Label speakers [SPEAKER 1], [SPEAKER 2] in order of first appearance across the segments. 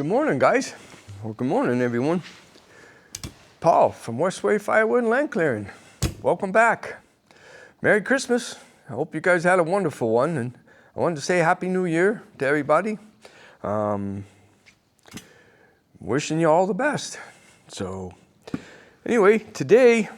[SPEAKER 1] Good morning, guys. Well, good morning, everyone. Paul from Westway, Firewood and Land Clearing. Welcome back. Merry Christmas. I hope you guys had a wonderful one, and I wanted to say Happy New Year to everybody. Wishing you all the best. So, anyway, today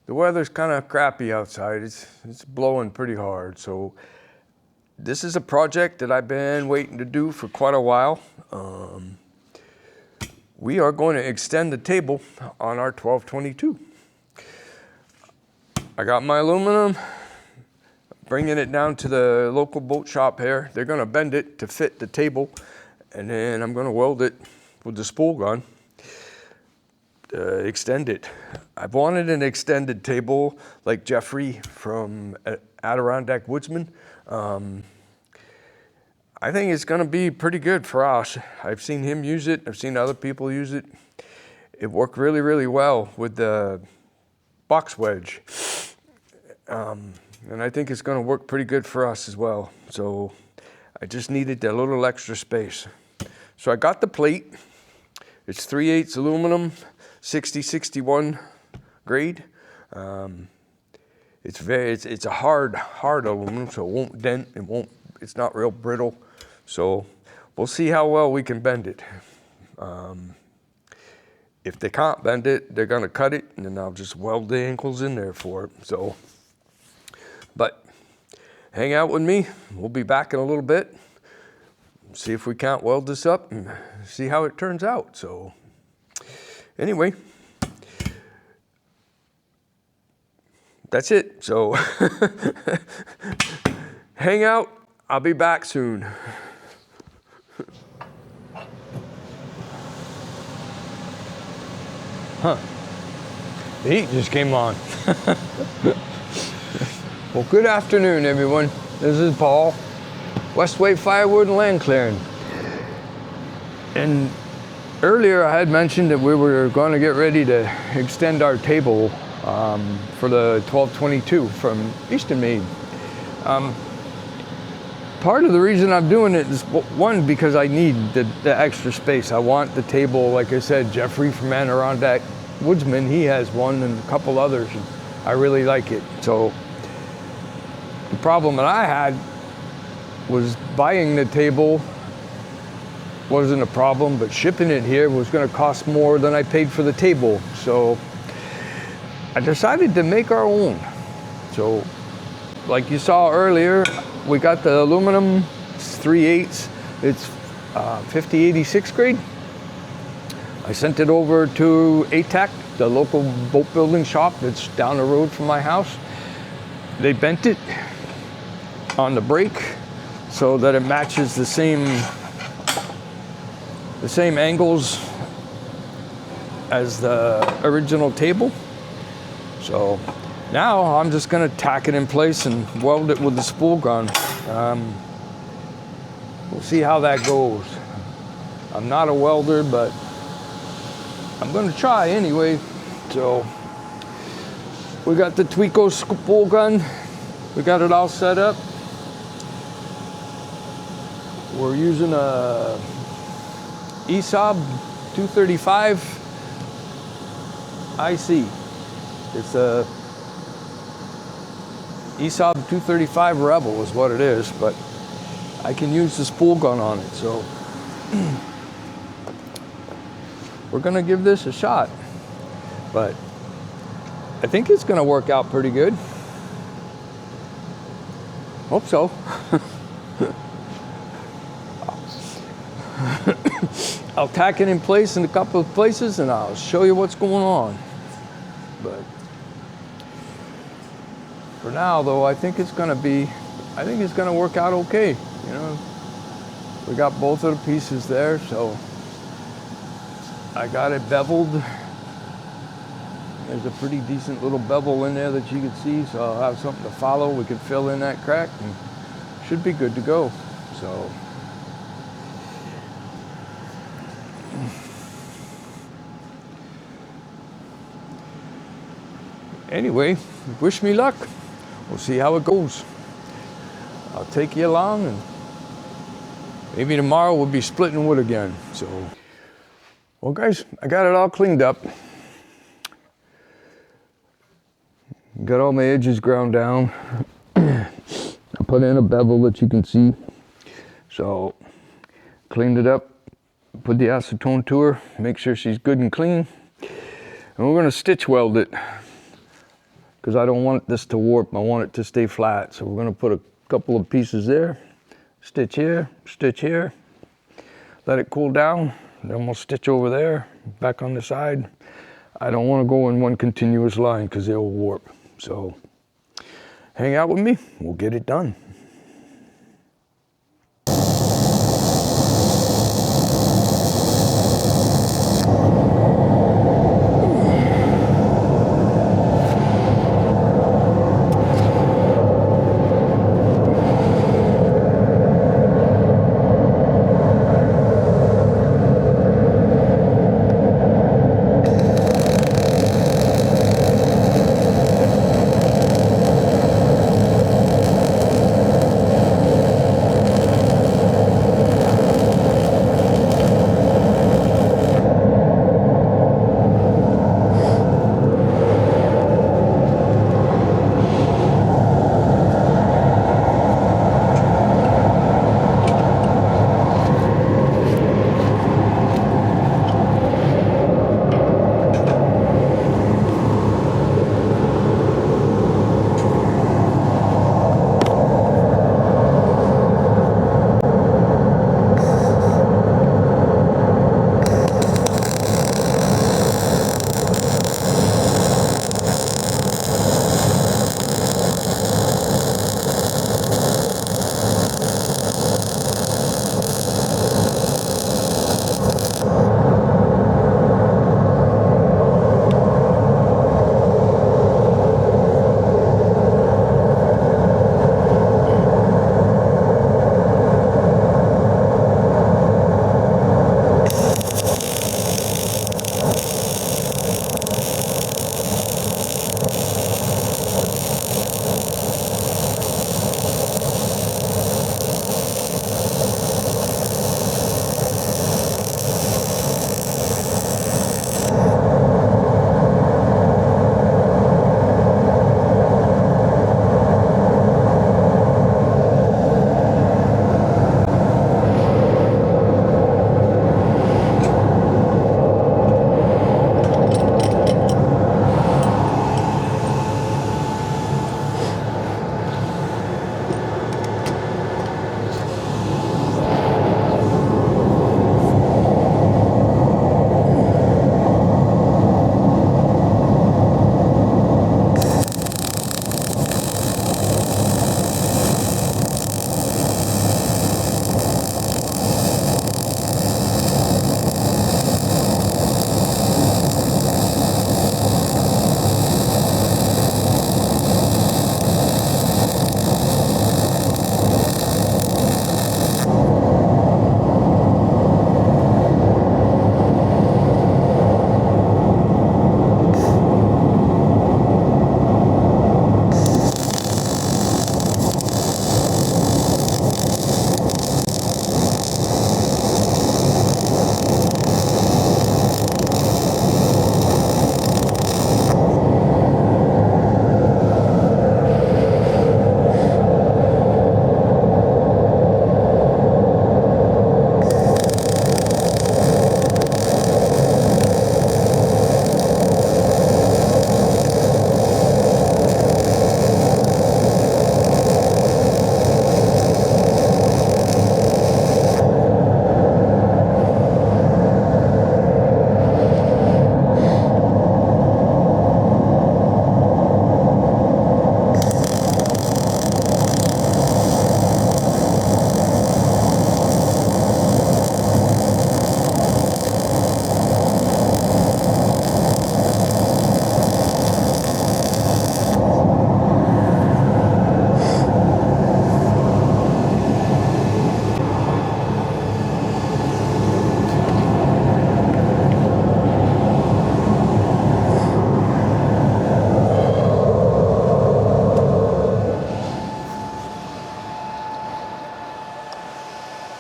[SPEAKER 1] the weather's kind of crappy outside. It's blowing pretty hard. So, this is a project that I've been waiting to do for quite a while. We are going to extend the table on our 1222. I got my aluminum, bringing it down to the local boat shop here. They're going to bend it to fit the table, and then I'm going to weld it with the spool gun to extend it. I've wanted an extended table like Jeffrey from Adirondack Woodsman. I think it's going to be pretty good for us. I've seen him use it. I've seen other people use it. It worked really, really well with the box wedge. And I think it's going to work pretty good for us as well. So I just needed a little extra space. So I got the plate. It's 3/8 aluminum, 6061 grade. It's a hard aluminum, so it won't dent. It's not real brittle. So we'll see how well we can bend it. If they can't bend it, they're gonna cut it, and then I'll just weld the ankles in there for it. So, but hang out with me. We'll be back in a little bit. See if we can't weld this up and see how it turns out. So anyway, that's it. So hang out. I'll be back soon. Huh. The heat just came on. Well, good afternoon, everyone. This is Paul, Westway Firewood and Land Clearing. And earlier I had mentioned that we were going to get ready to extend our table for the 1222 from Eastonmade. Part of the reason I'm doing it is, one, because I need the extra space. I want the table, like I said, Jeffrey from Adirondack Woodsman, he has one, and a couple others, and I really like it. So the problem that I had was buying the table wasn't a problem, but shipping it here was going to cost more than I paid for the table. So I decided to make our own. So like you saw earlier, we got the aluminum, it's 3/8, it's 5086 grade. I sent it over to ATAC, the local boat building shop that's down the road from my house. They bent it on the brake so that it matches the same angles as the original table. So now I'm just going to tack it in place and weld it with the spool gun. We'll see how that goes. I'm not a welder, but I'm going to try anyway. So we got the Tweco spool gun. We got it all set up. We're using a ESOB 235 IC. It's a ESOB 235 Rebel is what it is, but I can use the spool gun on it, so we're gonna give this a shot. But I think it's gonna work out pretty good. Hope so. I'll tack it in place in a couple of places and I'll show you what's going on. But for now, though, I think it's gonna work out okay. You know, we got both of the pieces there, so I got it beveled. There's a pretty decent little bevel in there that you can see, so I'll have something to follow. We can fill in that crack and should be good to go. So anyway, wish me luck. We'll see how it goes. I'll take you along, and Maybe tomorrow we'll be splitting wood again. So, well guys, I got it all cleaned up. Got all my edges ground down. I put in a bevel that you can see. So, cleaned it up, put the acetone to her, make sure she's good and clean. And we're gonna stitch weld it because I don't want this to warp, I want it to stay flat. So we're gonna put a couple of pieces there, stitch here, let it cool down, then we'll stitch over there, back on the side. I don't wanna go in one continuous line because they'll warp. So hang out with me, we'll get it done.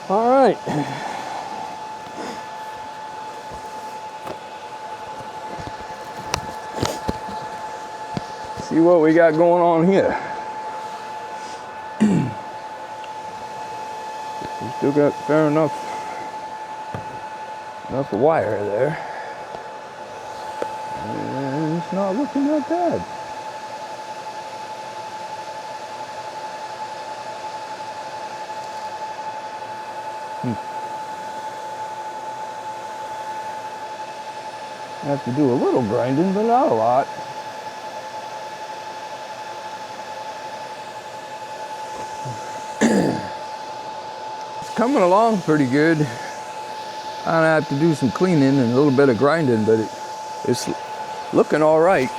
[SPEAKER 1] All right. See what we got going on here. We still got fair enough wire there. And it's not looking that bad. I have to do a little grinding, but not a lot. It's coming along pretty good. I have to do some cleaning and a little bit of grinding, but it's looking all right.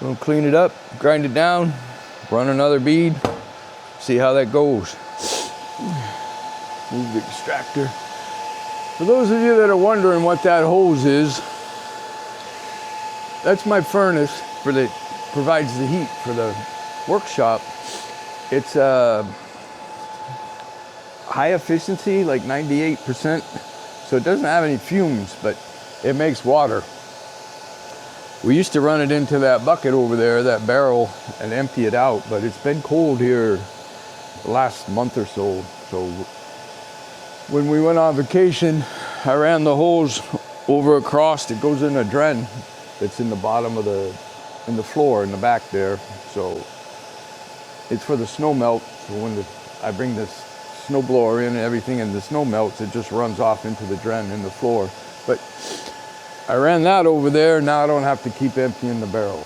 [SPEAKER 1] We'll clean it up, grind it down, run another bead, see how that goes. Move the extractor. For those of you that are wondering what that hose is, that's my furnace provides the heat for the workshop. It's high efficiency, like 98%, so it doesn't have any fumes, but it makes water. We used to run it into that bucket over there, that barrel, and empty it out, but it's been cold here the last month or so. So when we went on vacation, I ran the hose over across. It goes in a drain that's in the bottom of in the floor in the back there. So it's for the snow melt. So when I bring this snow blower in and everything and the snow melts, it just runs off into the drain in the floor. But I ran that over there. Now I don't have to keep emptying the barrel.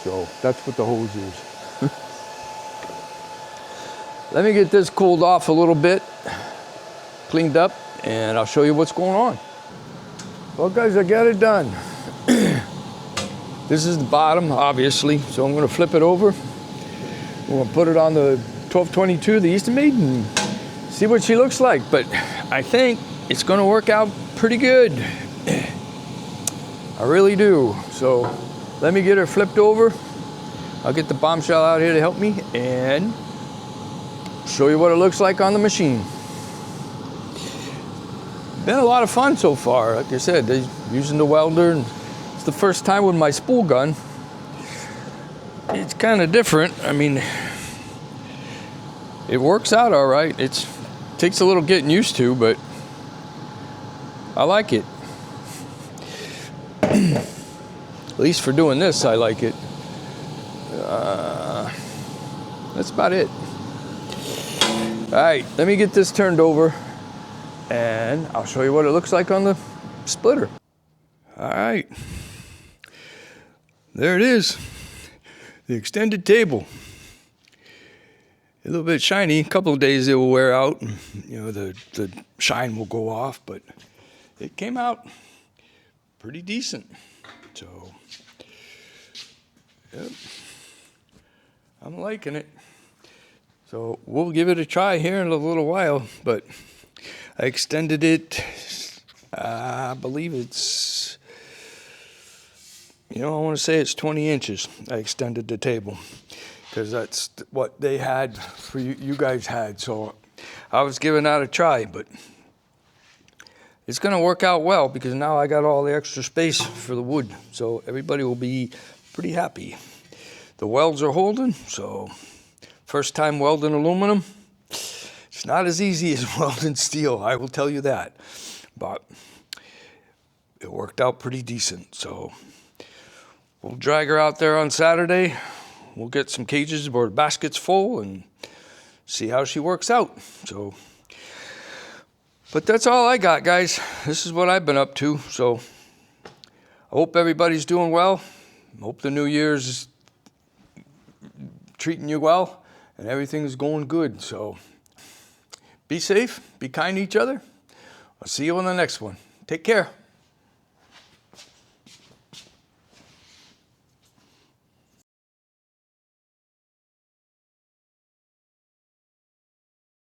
[SPEAKER 1] So that's what the hose is. Let me get this cooled off a little bit, cleaned up, and I'll show you what's going on. Well, guys, I got it done. This is the bottom, obviously, so I'm going to flip it over. We're going to put it on the 1222, the Eastonmade, and see what she looks like. But I think it's going to work out pretty good. I really do. So let me get her flipped over. I'll get the bombshell out here to help me and show you what it looks like on the machine. Been a lot of fun so far. Like I said, using the welder, and it's the first time with my spool gun. It's kind of different. I mean, it works out all right. It takes a little getting used to, but I like it. At least for doing this, I like it. That's about it. All right, let me get this turned over and I'll show you what it looks like on the splitter. All right, there it is, the extended table. A little bit shiny. A couple of days it will wear out and, you know, the shine will go off, but it came out pretty decent. So, yep, I'm liking it. So we'll give it a try here in a little while, but I extended it, I believe it's, I want to say it's 20 inches. I extended the table because that's what they had for you guys had. So I was giving that a try, but it's going to work out well because now I got all the extra space for the wood. So everybody will be pretty happy. The welds are holding, so first time welding aluminum. It's not as easy as welding steel, I will tell you that. But it worked out pretty decent. So we'll drag her out there on Saturday. We'll get some cages or baskets full and see how she works out. So, but that's all I got, guys. This is what I've been up to. So I hope everybody's doing well. I hope the New Year's is treating you well and everything's going good. So be safe, be kind to each other. I'll see you on the next one. Take care.